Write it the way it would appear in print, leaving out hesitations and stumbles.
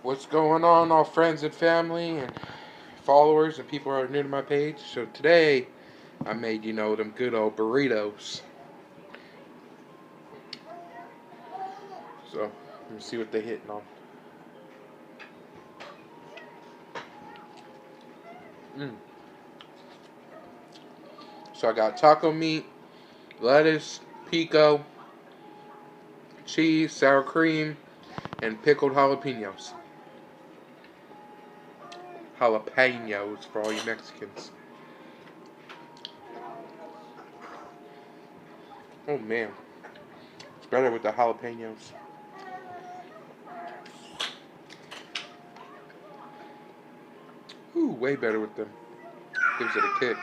What's going on, all friends and family and followers and people who are new to my page? So today I made, them good old burritos. So let me see what they're hitting on. Mm. So I got taco meat, lettuce, pico, cheese, sour cream, and pickled jalapenos. Jalapenos for all you Mexicans. Oh man, it's better with the jalapenos. Ooh, way better with them. Gives it a kick.